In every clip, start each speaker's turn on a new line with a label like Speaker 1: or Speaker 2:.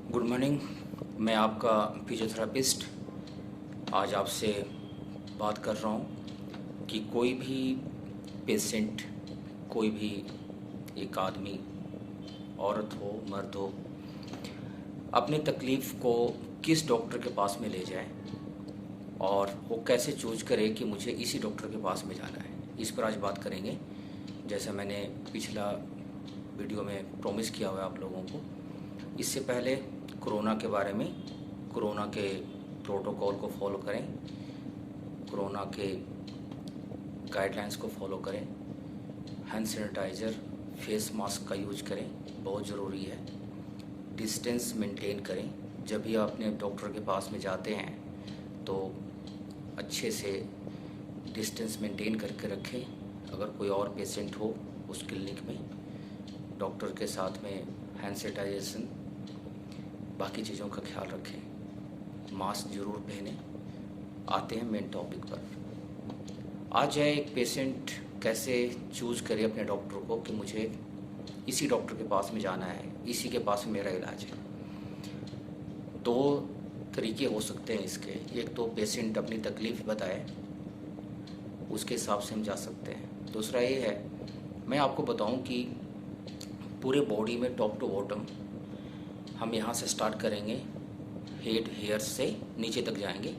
Speaker 1: Good morning. मैं आपका physiotherapist आज आपसे बात कर रहा हूँ कि कोई भी पेशेंट, कोई भी एक आदमी, औरत हो मर्द हो, अपनी तकलीफ़ को किस डॉक्टर के पास में ले जाए और वो कैसे चूज करे कि मुझे इसी डॉक्टर के पास में जाना है, इस पर आज बात करेंगे। जैसा मैंने पिछला वीडियो में प्रॉमिस किया हुआ है आप लोगों को। इससे पहले कोरोना के बारे में, कोरोना के प्रोटोकॉल को फॉलो करें, कोरोना के गाइडलाइंस को फॉलो करें, हैंड सैनिटाइज़र, फेस मास्क का यूज करें, बहुत ज़रूरी है। डिस्टेंस मेंटेन करें। जब भी आप अपने डॉक्टर के पास में जाते हैं तो अच्छे से डिस्टेंस मेंटेन करके रखें। अगर कोई और पेशेंट हो उस क्लिनिक में, डॉक्टर के साथ में हैंड सैनिटाइजेशन, बाकी चीज़ों का ख्याल रखें। मास्क ज़रूर पहने। आते हैं मेन टॉपिक पर। आज है एक पेशेंट कैसे चूज़ करे अपने डॉक्टर को कि मुझे इसी डॉक्टर के पास में जाना है, इसी के पास में मेरा इलाज है। दो तरीके हो सकते हैं इसके। एक तो पेशेंट अपनी तकलीफ़ बताए, उसके हिसाब से हम जा सकते हैं। दूसरा ये है, मैं आपको बताऊं कि पूरे बॉडी में टॉप टू बॉटम हम यहाँ से स्टार्ट करेंगे, हेड हेयर से नीचे तक जाएंगे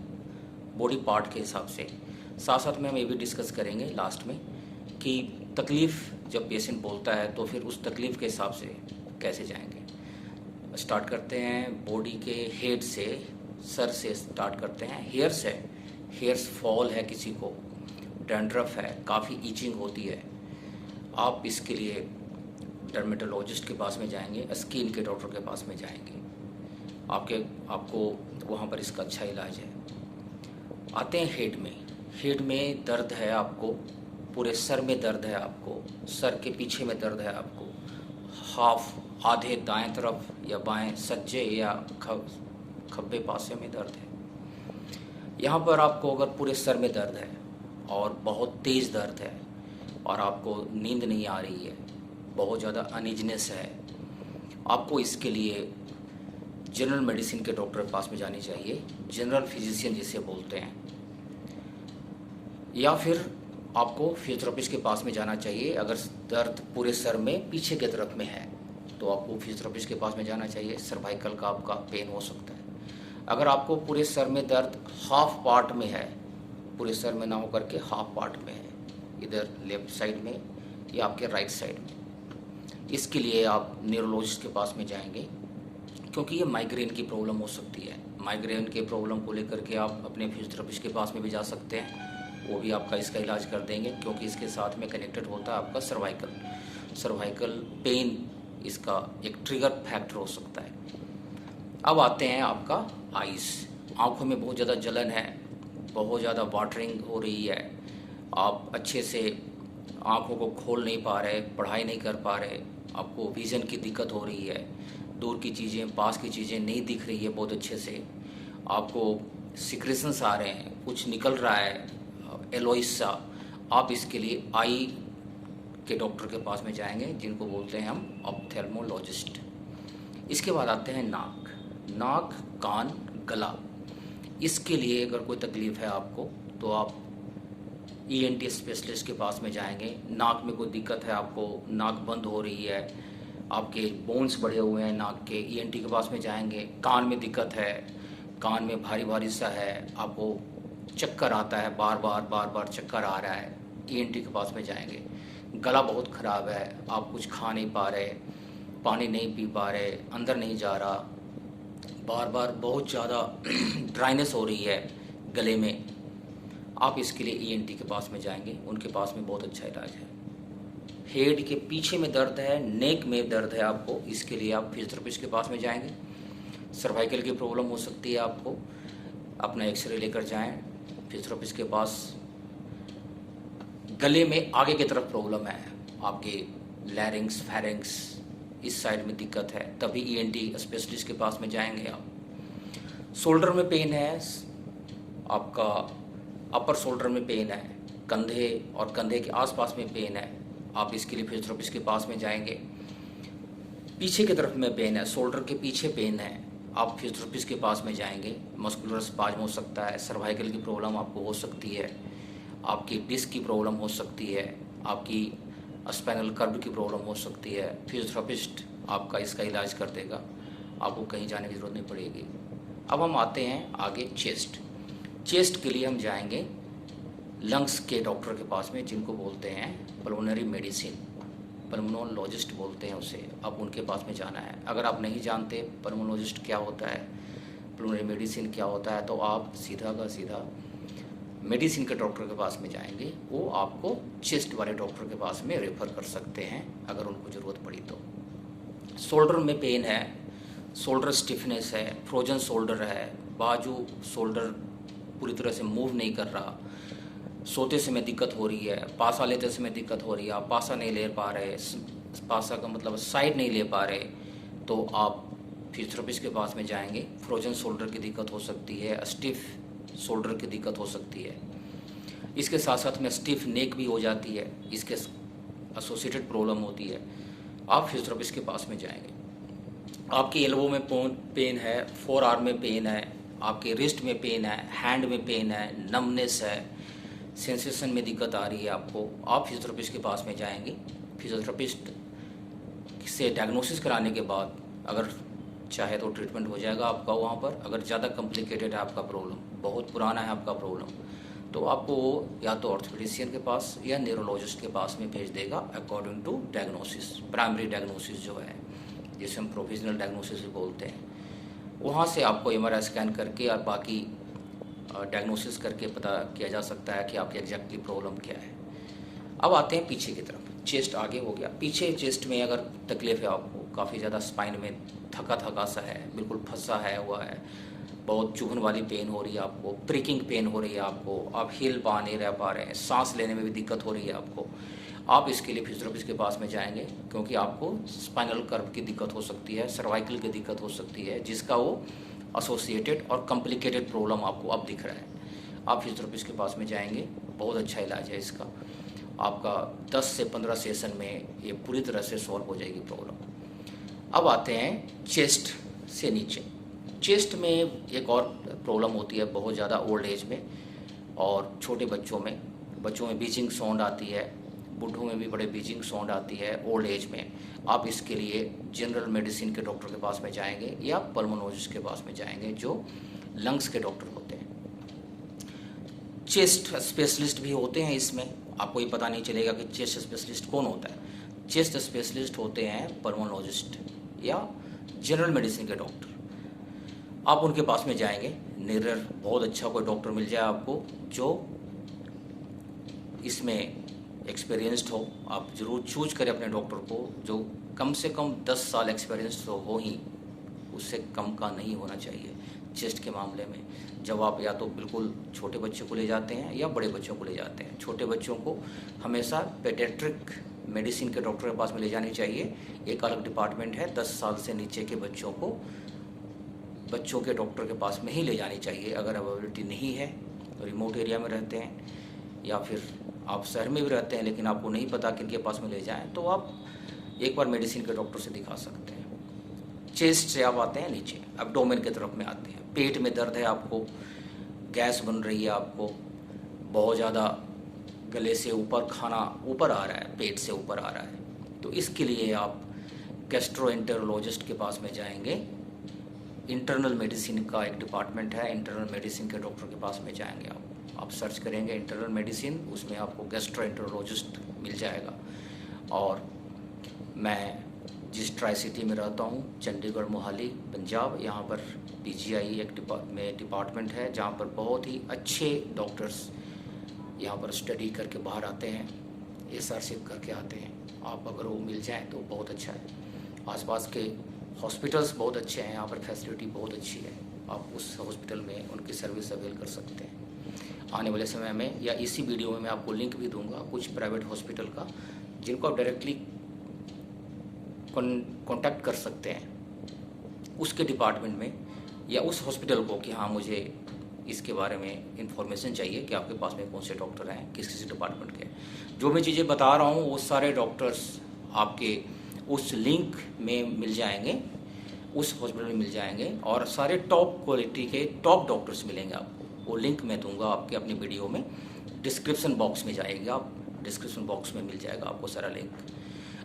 Speaker 1: बॉडी पार्ट के हिसाब से। साथ साथ में हम ये भी डिस्कस करेंगे लास्ट में कि तकलीफ़ जब पेशेंट बोलता है तो फिर उस तकलीफ़ के हिसाब से कैसे जाएंगे। स्टार्ट करते हैं बॉडी के हेड से, सर से स्टार्ट करते हैं। हेयर्स है, हेयर्स फॉल है, किसी को डैंड्रफ है, काफ़ी ईचिंग होती है, आप इसके लिए डर्मेटोलॉजिस्ट के पास में जाएंगे, स्किन के डॉक्टर के पास में जाएंगे। आपको वहाँ पर इसका अच्छा इलाज है। आते हैं हेड में। हेड में दर्द है आपको, पूरे सर में दर्द है आपको, सर के पीछे में दर्द है आपको, हाफ आधे दाएं तरफ या बाएं सज्जे या खब्बे पासे में दर्द है। यहाँ पर आपको अगर पूरे सर में दर्द है और बहुत तेज़ दर्द है और आपको नींद नहीं आ रही है, बहुत ज़्यादा अनइजनेस है, आपको इसके लिए जनरल मेडिसिन के डॉक्टर के पास में जानी चाहिए, जनरल फिजिशियन जिसे बोलते हैं। या फिर आपको फिजियोथेरेपिस्ट के पास में जाना चाहिए। अगर दर्द पूरे सर में पीछे की तरफ में है तो आपको फिजियोथेरेपिस्ट के पास में जाना चाहिए। सर्वाइकल का आपका पेन हो सकता है। अगर आपको पूरे सर में दर्द हाफ पार्ट में है, पूरे सर में ना होकर के हाफ पार्ट में है, इधर लेफ्ट साइड में या आपके राइट साइड में, इसके लिए आप न्यूरोलॉजिस्ट के पास में जाएंगे, क्योंकि ये माइग्रेन की प्रॉब्लम हो सकती है। माइग्रेन के प्रॉब्लम को लेकर के आप अपने फिजियोथेरेपिस्ट के पास में भी जा सकते हैं, वो भी आपका इसका इलाज कर देंगे, क्योंकि इसके साथ में कनेक्टेड होता है आपका सर्वाइकल पेन, इसका एक ट्रिगर फैक्टर हो सकता है। अब आते हैं आपका आइस। आँखों में बहुत ज़्यादा जलन है, बहुत ज़्यादा वाटरिंग हो रही है, आप अच्छे से आँखों को खोल नहीं पा रहे, पढ़ाई नहीं कर पा रहे, आपको विज़न की दिक्कत हो रही है, दूर की चीज़ें पास की चीज़ें नहीं दिख रही है बहुत अच्छे से, आपको सिक्रेशंस आ रहे हैं, कुछ निकल रहा है एलोइस सा, आप इसके लिए आई के डॉक्टर के पास में जाएंगे, जिनको बोलते हैं हम ऑप्थेल्मोलॉजिस्ट। इसके बाद आते हैं नाक, कान, गला। इसके लिए अगर कोई तकलीफ़ है आपको तो आप ईएनटी स्पेशलिस्ट के पास में जाएंगे। नाक में कोई दिक्कत है आपको, नाक बंद हो रही है, आपके बोन्स बढ़े हुए हैं नाक के, ईएनटी के पास में जाएंगे। कान में दिक्कत है, कान में भारी भारी सा है, आपको चक्कर आता है, बार बार चक्कर आ रहा है, ईएनटी के पास में जाएंगे। गला बहुत ख़राब है, आप कुछ खा नहीं पा रहे, पानी नहीं पी पा रहे, अंदर नहीं जा रहा, बार बहुत ज़्यादा ड्राइनेस हो रही है गले में, आप इसके लिए ईएनटी के पास में जाएंगे, उनके पास में बहुत अच्छा इलाज है। हेड के पीछे में दर्द है, नेक में दर्द है आपको, इसके लिए आप फिजियोथेरेपिस्ट के पास में जाएंगे। सर्वाइकल की प्रॉब्लम हो सकती है आपको, अपना एक्सरे लेकर जाएं फिजियोथेरेपिस्ट के पास। गले में आगे की तरफ प्रॉब्लम है, आपके लैरिंग्स फेरिंग्स इस साइड में दिक्कत है, तभी ईएनटी स्पेशलिस्ट के पास में जाएंगे आप। शोल्डर में पेन है आपका, अपर शोल्डर में पेन है, कंधे और कंधे के आसपास में पेन है, आप इसके लिए फिजियोथेरेपिस्ट के पास में जाएंगे। पीछे की तरफ में पेन है, शोल्डर के पीछे पेन है, आप फिजियोथेरेपिस्ट के पास में जाएंगे। मस्कुलर स्पाज्म हो सकता है, सर्वाइकल की प्रॉब्लम आपको हो सकती है, आपकी डिस्क की प्रॉब्लम हो सकती है, आपकी स्पाइनल कर्व की प्रॉब्लम हो सकती है। फिजियोथेरेपिस्ट आपका इसका इलाज कर देगा, आपको कहीं जाने की ज़रूरत नहीं पड़ेगी। अब हम आते हैं आगे चेस्ट के लिए हम जाएंगे लंग्स के डॉक्टर के पास में, जिनको बोलते हैं पल्मोनरी मेडिसिन, पल्मोनोलॉजिस्ट बोलते हैं उसे। अब उनके पास में जाना है। अगर आप नहीं जानते पल्मोनोलॉजिस्ट क्या होता है, पल्मोनरी मेडिसिन क्या होता है, तो आप सीधा का सीधा मेडिसिन के डॉक्टर के पास में जाएंगे। वो आपको चेस्ट वाले डॉक्टर के पास में रेफ़र कर सकते हैं अगर उनको ज़रूरत पड़ी तो। शोल्डर में पेन है, शोल्डर स्टिफनेस है, फ्रोजन शोल्डर है, बाजू शोल्डर पूरी तरह से मूव नहीं कर रहा, सोते समय दिक्कत हो रही है, पासा लेते समय दिक्कत हो रही है, आप पासा नहीं ले पा रहे, पासा का मतलब साइड नहीं ले पा रहे, तो आप फिजियोथेरेपिस्ट के पास में जाएंगे। फ्रोजन शोल्डर की दिक्कत हो सकती है, स्टिफ शोल्डर की दिक्कत हो सकती है, इसके साथ साथ में स्टिफ नेक भी हो जाती है, इसके एसोसिएटेड प्रॉब्लम होती है। आप फिजियोथेरेपिस्ट के पास में जाएंगे। आपकी एल्बो में पेन है, फोर आर्म में पेन है, आपके रिस्ट में पेन है, हैंड में पेन है, नमनेस है, सेंसेशन में दिक्कत आ रही है आपको, आप फिजियोथेरेपिस्ट के पास में जाएंगे। फिजियोथेरेपिस्ट से डायग्नोसिस कराने के बाद अगर चाहे तो ट्रीटमेंट हो जाएगा आपका वहाँ पर। अगर ज़्यादा कॉम्प्लिकेटेड है आपका प्रॉब्लम, बहुत पुराना है आपका प्रॉब्लम, तो आपको वो या तो ऑर्थोपेडिशियन के पास या न्यूरोलॉजिस्ट के पास में भेज देगा according to diagnosis. Primary diagnosis जो है, जिसे हम प्रोविजनल डायग्नोसिस भी बोलते हैं, वहाँ से आपको MRI स्कैन करके और बाकी डायग्नोसिस करके पता किया जा सकता है कि आपकी एग्जैक्टली प्रॉब्लम क्या है। अब आते हैं पीछे की तरफ। चेस्ट आगे हो गया, पीछे चेस्ट में अगर तकलीफ है आपको, काफ़ी ज़्यादा स्पाइन में थका थका सा है, बिल्कुल फंसा है हुआ है, बहुत चुभन वाली पेन हो रही है आपको, प्रिकिंग पेन हो रही है आपको, आप हिल पा नहीं रह पा रहे हैं, सांस लेने में भी दिक्कत हो रही है आपको, आप इसके लिए फिजियोथेरेपिस्ट के पास में जाएंगे, क्योंकि आपको स्पाइनल कर्व की दिक्कत हो सकती है, सर्वाइकल की दिक्कत हो सकती है, जिसका वो एसोसिएटेड और कॉम्प्लिकेटेड प्रॉब्लम आपको अब दिख रहा है। आप फिजियोथेरेपिस्ट के पास में जाएंगे, बहुत अच्छा इलाज है इसका। आपका 10 से 15 सेशन में ये पूरी तरह से सॉल्व हो जाएगी प्रॉब्लम। अब आते हैं चेस्ट से नीचे। चेस्ट में एक और प्रॉब्लम होती है बहुत ज़्यादा ओल्ड एज में और छोटे बच्चों में बीजिंग साउंड आती है, बूढ़ों में भी बड़े बीजिंग साउंड आती है ओल्ड एज में। आप इसके लिए जनरल मेडिसिन के डॉक्टर के पास में जाएंगे या पल्मोनोलॉजिस्ट के पास में जाएंगे, जो लंग्स के डॉक्टर होते हैं। चेस्ट स्पेशलिस्ट भी होते हैं इसमें, आपको ये पता नहीं चलेगा कि चेस्ट स्पेशलिस्ट कौन होता है। चेस्ट स्पेशलिस्ट होते हैं पल्मोनोलॉजिस्ट या जनरल मेडिसिन के डॉक्टर। आप उनके पास में जाएंगे, नियर बहुत अच्छा कोई डॉक्टर मिल जाए आपको जो इसमें एक्सपीरियंस्ड हो। आप ज़रूर चूज करें अपने डॉक्टर को जो कम से कम 10 साल एक्सपीरियंस तो हो ही, उससे कम का नहीं होना चाहिए चेस्ट के मामले में। जब आप या तो बिल्कुल छोटे बच्चों को ले जाते हैं या बड़े बच्चों को ले जाते हैं, छोटे बच्चों को हमेशा पेडियाट्रिक मेडिसिन के डॉक्टर के पास में ले जानी चाहिए। एक अलग डिपार्टमेंट है, 10 साल से नीचे के बच्चों को बच्चों के डॉक्टर के पास में ही ले जानी चाहिए। अगर अवेलेबिलिटी नहीं है, रिमोट एरिया में रहते हैं या फिर आप शहर में भी रहते हैं लेकिन आपको नहीं पता किनके पास में ले जाएं, तो आप एक बार मेडिसिन के डॉक्टर से दिखा सकते हैं। चेस्ट से आप आते हैं नीचे, एब्डोमेन की तरफ में आते हैं। पेट में दर्द है आपको, गैस बन रही है आपको, बहुत ज़्यादा गले से ऊपर खाना ऊपर आ रहा है, पेट से ऊपर आ रहा है, तो इसके लिए आप गैस्ट्रोएंटेरोलॉजिस्ट के पास में जाएंगे। इंटरनल मेडिसिन का एक डिपार्टमेंट है, इंटरनल मेडिसिन के डॉक्टर के पास में जाएंगे आप सर्च करेंगे इंटरनल मेडिसिन, उसमें आपको गैस्ट्रोएंटेरोलॉजिस्ट मिल जाएगा। और मैं जिस ट्राई सिटी में रहता हूँ, चंडीगढ़ मोहाली पंजाब, यहाँ पर PGI एक डिपार्टमेंट है जहाँ पर बहुत ही अच्छे डॉक्टर्स यहाँ पर स्टडी करके बाहर आते हैं, SRC करके आते हैं। आप अगर वो मिल जाए तो बहुत अच्छा है। आसपास के हॉस्पिटल्स बहुत अच्छे हैं, यहाँ पर फैसिलिटी बहुत अच्छी है, आप उस हॉस्पिटल में उनकी सर्विस अवेल कर सकते हैं। आने वाले समय में या इसी वीडियो में मैं आपको लिंक भी दूंगा कुछ प्राइवेट हॉस्पिटल का, जिनको आप डायरेक्टली कॉन्टैक्ट कर सकते हैं उसके डिपार्टमेंट में या उस हॉस्पिटल को कि हाँ मुझे इसके बारे में इंफॉर्मेशन चाहिए कि आपके पास में कौन से डॉक्टर हैं, किस किस डिपार्टमेंट के। जो मैं चीज़ें बता रहा हूँ वो सारे डॉक्टर्स आपके उस लिंक में मिल जाएंगे। उस हॉस्पिटल में मिल जाएंगे और सारे टॉप क्वालिटी के टॉप डॉक्टर्स मिलेंगे आपको। वो लिंक मैं दूंगा आपके अपने वीडियो में, डिस्क्रिप्शन बॉक्स में जाएगा, आप डिस्क्रिप्शन बॉक्स में मिल जाएगा आपको सारा लिंक।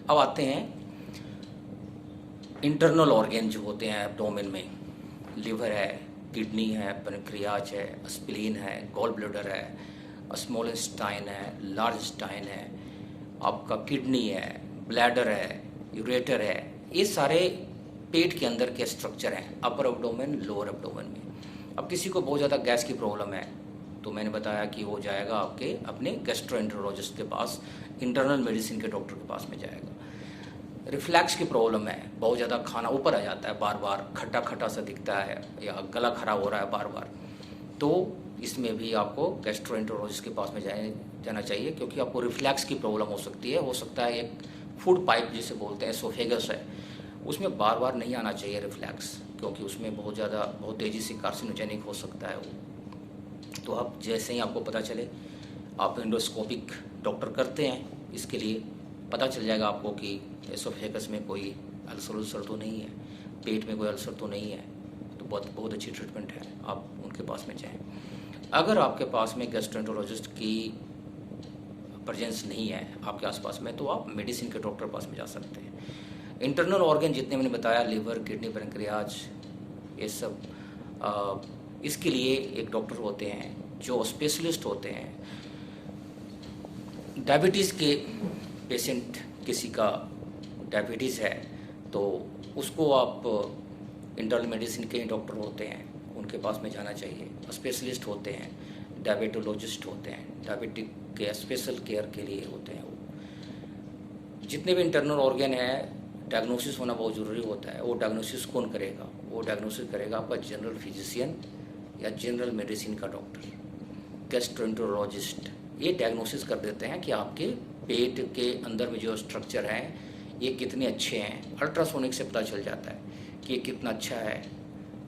Speaker 1: अब आते हैं इंटरनल ऑर्गेन जो होते हैं एब्डोमेन में, लिवर है, किडनी है, पैनक्रियाज है, स्प्लीन है, गॉल ब्लैडर है, स्मॉल इंटेस्टाइन है, लार्ज इंटेस्टाइन है, आपका किडनी है, ब्लैडर है, यूरेटर है, ये सारे पेट के अंदर के स्ट्रक्चर हैं, अपर एब्डोमेन, लोअर एब्डोमेन में। अब किसी को बहुत ज़्यादा गैस की प्रॉब्लम है तो मैंने बताया कि वो जाएगा आपके अपने गैस्ट्रोएंटेरोलॉजिस्ट के पास, इंटरनल मेडिसिन के डॉक्टर के पास में जाएगा। रिफ्लैक्स की प्रॉब्लम है, बहुत ज़्यादा खाना ऊपर आ जाता है, बार बार खट्टा खट्टा सा दिखता है या गला खराब हो रहा है बार बार, तो इसमें भी आपको गैस्ट्रोएंटेरोलॉजिस्ट के पास में जाना चाहिए, क्योंकि आपको रिफ्लैक्स की प्रॉब्लम हो सकती है। हो सकता है एक फूड पाइप जिसे बोलते हैं, एसोफेगस है, उसमें बार बार नहीं आना चाहिए रिफ्लैक्स, क्योंकि उसमें बहुत तेज़ी से कार्सिनोजेनिक हो सकता है वो। तो अब जैसे ही आपको पता चले, आप एंडोस्कोपिक डॉक्टर करते हैं, इसके लिए पता चल जाएगा आपको कि एसोफेगस में कोई अल्सर तो नहीं है, पेट में कोई अल्सर तो नहीं है, तो बहुत अच्छी ट्रीटमेंट है, आप उनके पास में जाएं। अगर आपके पास में गैस्ट्रोएंटेरोलॉजिस्ट की प्रेजेंस नहीं है आपके आसपास में, तो आप मेडिसिन के डॉक्टर पास में जा सकते हैं। इंटरनल ऑर्गन जितने मैंने बताया, लिवर, किडनी, पैनक्रियाज, ये सब, इसके लिए एक डॉक्टर होते हैं जो स्पेशलिस्ट होते हैं। डायबिटीज़ के पेशेंट, किसी का डायबिटीज़ है तो उसको आप इंटरनल मेडिसिन के डॉक्टर होते हैं, उनके पास में जाना चाहिए। स्पेशलिस्ट होते हैं, डायबिटोलॉजिस्ट होते हैं, डायबिटिक के स्पेशल केयर के लिए होते हैं वो। जितने भी इंटरनल ऑर्गन है, डायग्नोसिस होना बहुत ज़रूरी होता है। वो डायग्नोसिस कौन करेगा? वो डायग्नोसिस करेगा आपका जनरल फिजिशियन या जनरल मेडिसिन का डॉक्टर, गैस्ट्रोएंटेरोलॉजिस्ट। ये डायग्नोसिस कर देते हैं कि आपके पेट के अंदर में जो स्ट्रक्चर हैं ये कितने अच्छे हैं। अल्ट्रासोनिक से पता चल जाता है कि ये कितना अच्छा है,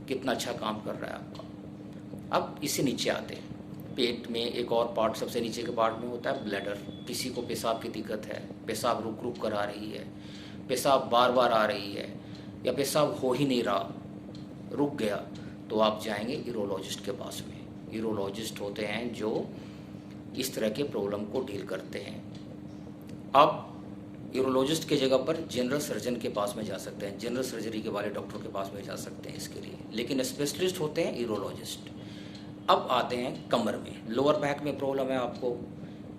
Speaker 1: कितना अच्छा काम कर रहा है आपका। अब इससे नीचे आते हैं, पेट में एक और पार्ट, सबसे नीचे के पार्ट में होता है ब्लैडर। किसी को पेशाब की दिक्कत है, पेशाब रुक रुक कर आ रही है, पेशाब बार बार आ रही है, या पेशाब हो ही नहीं रहा, रुक गया, तो आप जाएंगे यूरोलॉजिस्ट के पास में। यूरोलॉजिस्ट होते हैं जो इस तरह के प्रॉब्लम को डील करते हैं। आप यूरोलॉजिस्ट की जगह पर जनरल सर्जन के पास में जा सकते हैं, जनरल सर्जरी के वाले डॉक्टर के पास में जा सकते हैं इसके लिए, लेकिन स्पेशलिस्ट होते हैं यूरोलॉजिस्ट। अब आते हैं कमर में, लोअर बैक में प्रॉब्लम है आपको,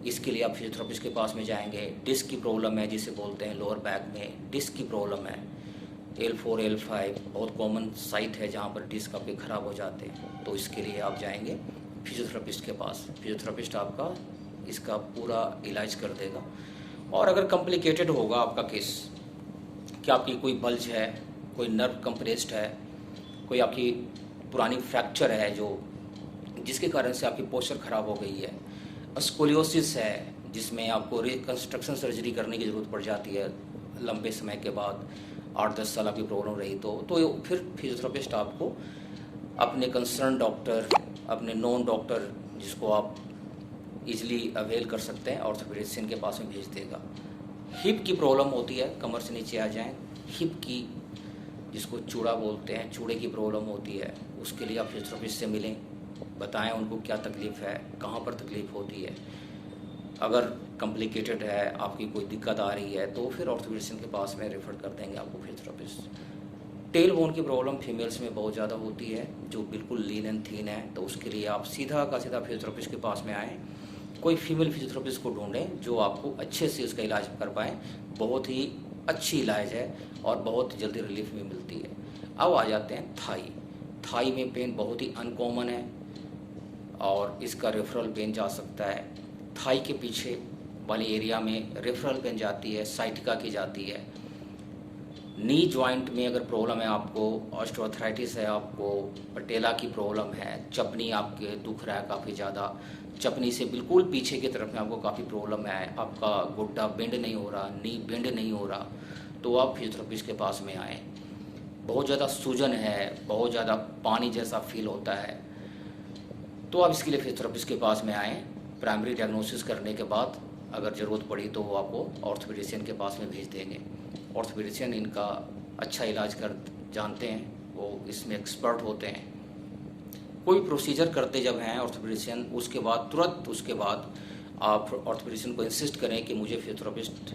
Speaker 1: इसके लिए आप फिजियोथेरेपिस्ट के पास में जाएंगे। डिस्क की प्रॉब्लम है जिसे बोलते हैं, लोअर बैक में डिस्क की प्रॉब्लम है, L4 L5 बहुत कॉमन साइट है जहाँ पर डिस्क आपके ख़राब हो जाते हैं, तो इसके लिए आप जाएंगे फिजियोथेरेपिस्ट के पास। फिजियोथेरेपिस्ट आपका इसका पूरा इलाज कर देगा। और अगर कॉम्प्लिकेटेड होगा आपका केस कि आपकी कोई बल्ज है, कोई नर्व कंप्रेस्ड है, कोई आपकी पुरानी फ्रैक्चर है जो जिसके कारण से आपकी पोस्चर ख़राब हो गई है, स्कोलियोसिस है जिसमें आपको रिकन्स्ट्रक्शन सर्जरी करने की ज़रूरत पड़ जाती है लंबे समय के बाद, 8-10 साल आपकी प्रॉब्लम रही तो फिर फिजियोथेरेपिस्ट आपको अपने कंसर्न डॉक्टर, अपने नॉन डॉक्टर जिसको आप इजीली अवेल कर सकते हैं, ऑर्थोपेडिशियन के पास में भेज देगा। हिप की प्रॉब्लम होती है, कमर से नीचे आ जाएं, हिप की जिसको चूड़ा बोलते हैं, चूड़े की प्रॉब्लम होती है, उसके लिए आप फिजियोथेरेपिस्ट से मिलें, बताएं उनको क्या तकलीफ़ है, कहाँ पर तकलीफ़ होती है। अगर कॉम्प्लिकेटेड है, आपकी कोई दिक्कत आ रही है, तो फिर ऑर्थोपेडिशियन के पास में रेफ़र कर देंगे आपको फिजियोथेरेपिस्ट। टेल बोन की प्रॉब्लम फीमेल्स में बहुत ज़्यादा होती है जो बिल्कुल लीन एंड थीन है, तो उसके लिए आप सीधा का सीधा फिजियोथेरेपिस्ट के पास में आएँ, कोई फीमेल फिजियोथेरेपिस्ट को ढूंढें जो आपको अच्छे से उसका इलाज कर पाएँ। बहुत ही अच्छी इलाज है और बहुत जल्दी रिलीफ भी मिलती है। अब आ जाते हैं थाई में पेन बहुत ही अनकॉमन है और इसका रेफरल पेन जा सकता है। थाई के पीछे वाले एरिया में रेफरल पेन जाती है, साइटिका की जाती है। नी जॉइंट में अगर प्रॉब्लम है आपको, ऑस्टियोआर्थराइटिस है आपको, पटेला की प्रॉब्लम है, चपनी आपके दुख रहा है काफ़ी ज़्यादा, चपनी से बिल्कुल पीछे की तरफ में आपको काफ़ी प्रॉब्लम है, आपका घुटना बेंड नहीं हो रहा, नी बेंड नहीं हो रहा, तो आप फिजियोथेरेपिस्ट के पास में आएँ। बहुत ज़्यादा सूजन है, बहुत ज़्यादा पानी जैसा फील होता है, तो आप इसके लिए फिजियोथेरेपिस्ट के पास में आएँ। प्राइमरी डायग्नोसिस करने के बाद अगर ज़रूरत पड़ी तो वो आपको ऑर्थोपेडिशियन के पास में भेज देंगे। ऑर्थोपेडिशियन इनका अच्छा इलाज जानते हैं, वो इसमें एक्सपर्ट होते हैं। कोई प्रोसीजर करते जब हैं ऑर्थोपेडिशियन, उसके बाद तुरंत उसके बाद आप ऑर्थोपेडिशियन को इंसिस्ट करें कि मुझे फिजियोथेरेपिस्ट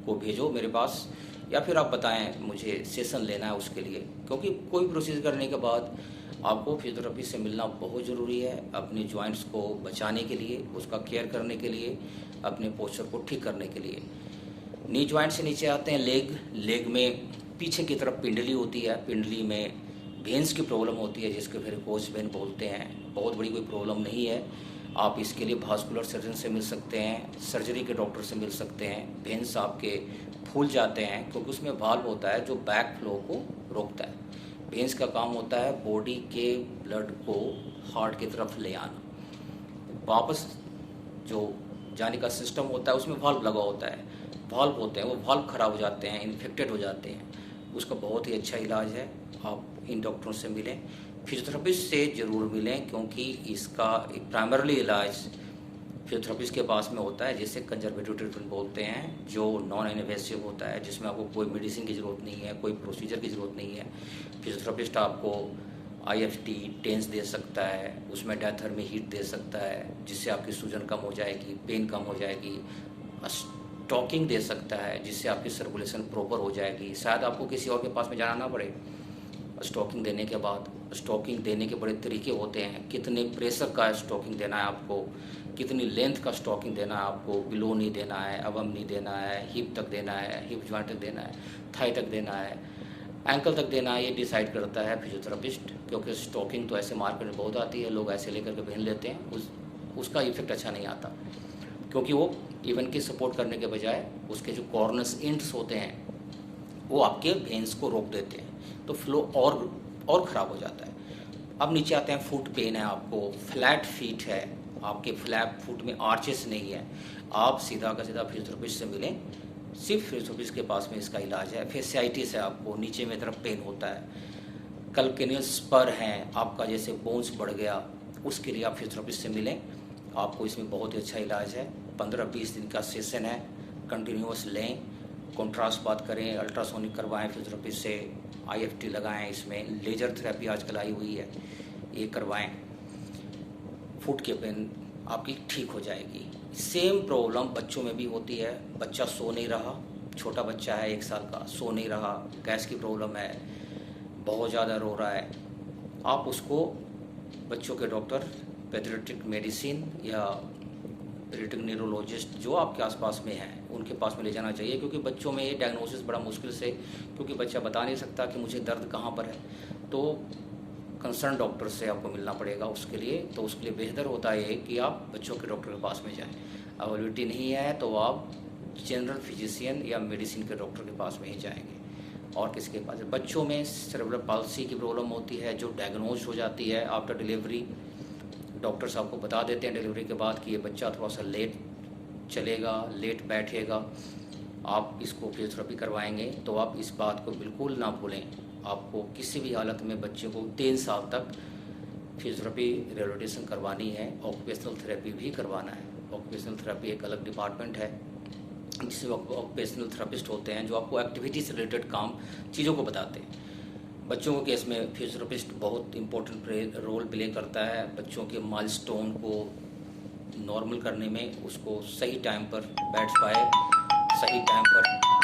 Speaker 1: को भेजो मेरे पास, या फिर आप बताएं मुझे सेशन लेना है उसके लिए। क्योंकि कोई प्रोसीजर करने के बाद आपको फिजियोथेरेपी से मिलना बहुत ज़रूरी है, अपने जॉइंट्स को बचाने के लिए, उसका केयर करने के लिए, अपने पोस्चर को ठीक करने के लिए। नी जॉइंट से नीचे आते हैं लेग में पीछे की तरफ पिंडली होती है, पिंडली में वेन्स की प्रॉब्लम होती है जिसके वेरिकोज वेन बोलते हैं। बहुत बड़ी कोई प्रॉब्लम नहीं है, आप इसके लिए भास्कुलर सर्जन से मिल सकते हैं, सर्जरी के डॉक्टर से मिल सकते हैं। वेन्स आपके फूल जाते हैं क्योंकि उसमें वाल्व होता है जो बैक फ्लो को रोकता है। वेन्स का काम होता है बॉडी के ब्लड को हार्ट की तरफ ले आना, वापस जो जाने का सिस्टम होता है उसमें वाल्व लगा होता है, वाल्व होते हैं, वो वाल्व खराब हो जाते हैं, इन्फेक्टेड हो जाते हैं। उसका बहुत ही अच्छा इलाज है, आप इन डॉक्टरों से मिलें, फिजियोथेरेपिस्ट से ज़रूर मिलें, क्योंकि इसका प्राइमरली इलाज फिजियोथेरेपिस्ट के पास में होता है, जिसे कंजर्वेटिव ट्रीटमेंट बोलते हैं, जो नॉन इन्वेसिव होता है, जिसमें आपको कोई मेडिसिन की ज़रूरत नहीं है, कोई प्रोसीजर की ज़रूरत नहीं है। फिजियोथेरेपिस्ट आपको IFT टेंस दे सकता है, उसमें डायथर्मी हीट दे सकता है जिससे आपकी सूजन कम हो जाएगी, पेन कम हो जाएगी। स्टॉकिंग दे सकता है जिससे आपकी सर्कुलेशन प्रॉपर हो जाएगी, शायद आपको किसी और के पास में जाना ना पड़े। स्टॉकिंग देने के बाद, स्टॉकिंग देने के बड़े तरीके होते हैं, कितने प्रेशर का स्टॉकिंग देना है आपको, कितनी लेंथ का स्टॉकिंग देना है आपको, बिलो नी देना है, अबम नी देना है, हिप तक देना है, हिप जॉइंट तक देना है, थाई तक देना है, एंकल तक देना है, ये डिसाइड करता है फिजियोथेरेपिस्ट। क्योंकि स्टॉकिंग तो ऐसे मार्केट में बहुत आती है, लोग ऐसे लेकर के पहन लेते हैं, उसका इफेक्ट अच्छा नहीं आता, क्योंकि वो इवन की सपोर्ट करने के बजाय उसके जो कॉर्नर्स इंट्स होते हैं वो आपके वेन्स को रोक देते हैं, तो फ्लो और ख़राब हो जाता है। अब नीचे आते हैं, फुट पेन है आपको, फ्लैट फीट है आपके, फ्लैट फुट में आर्चेस नहीं है, आप सीधा का सीधा फिजियोथेरेपिस्ट से मिलें, सिर्फ फिजियोथेरेपिस्ट के पास में इसका इलाज है। फेसियाइटिस है आपको, नीचे में तरफ पेन होता है, कैल्केनियस स्पर हैं आपका, जैसे बोन्स बढ़ गया, उसके लिए आप फिजियोथेरेपिस्ट से मिलें, आपको इसमें बहुत ही अच्छा इलाज है। 15-20 दिन का सेशन है, कंटिन्यूअस लें, कॉन्ट्रास्ट बात करें, अल्ट्रासोनिक करवाएं फिजियोथेरेपिस्ट से, IFT लगाएं, इसमें लेजर थेरेपी आजकल आई हुई है, ये करवाएं, फुट के पेन आपकी ठीक हो जाएगी। सेम प्रॉब्लम बच्चों में भी होती है, बच्चा सो नहीं रहा, छोटा बच्चा है 1 साल का, सो नहीं रहा, गैस की प्रॉब्लम है, बहुत ज़्यादा रो रहा है, आप उसको बच्चों के डॉक्टर, पेडियाट्रिक मेडिसिन या पेडियाट्रिक न्यूरोलॉजिस्ट जो आपके आसपास में हैं उनके पास में ले जाना चाहिए, क्योंकि बच्चों में ये डायग्नोसिस बड़ा मुश्किल से, क्योंकि बच्चा बता नहीं सकता कि मुझे दर्द कहाँ पर है, तो कंसर्न डॉक्टर से आपको मिलना पड़ेगा उसके लिए। तो उसके लिए बेहतर होता है कि आप बच्चों के डॉक्टर के पास में जाएं, अवेलेबिलिटी नहीं है तो आप जनरल फिजिशियन या मेडिसिन के डॉक्टर के पास में ही जाएंगे, और किसके पास। बच्चों में सेरेब्रल पाल्सी की प्रॉब्लम होती है जो डायग्नोज हो जाती है आफ्टर डिलीवरी, डॉक्टर्स आपको बता देते हैं डिलीवरी के बाद कि ये बच्चा थोड़ा सा लेट चलेगा, लेट बैठेगा, आप इसको फिजियोथेरेपी करवाएंगे, तो आप इस बात को बिल्कुल ना भूलें, आपको किसी भी हालत में बच्चे को 3 साल तक फिजियोथेरेपी रिहैबिलिटेशन करवानी है, ऑक्यूपेशनल थेरेपी भी करवाना है। ऑक्यूपेशनल थेरेपी एक अलग डिपार्टमेंट है जिसमें ऑक्यूपेशनल थेरेपिस्ट होते हैं जो आपको एक्टिविटी से रिलेटेड काम चीज़ों को बताते हैं। बच्चों के केस में फिजियोथेरेपिस्ट बहुत इंपॉर्टेंट रोल प्ले करता है, बच्चों के माइलस्टोन को नॉर्मल करने में, उसको सही टाइम पर बैठ पाए, सही टाइम पर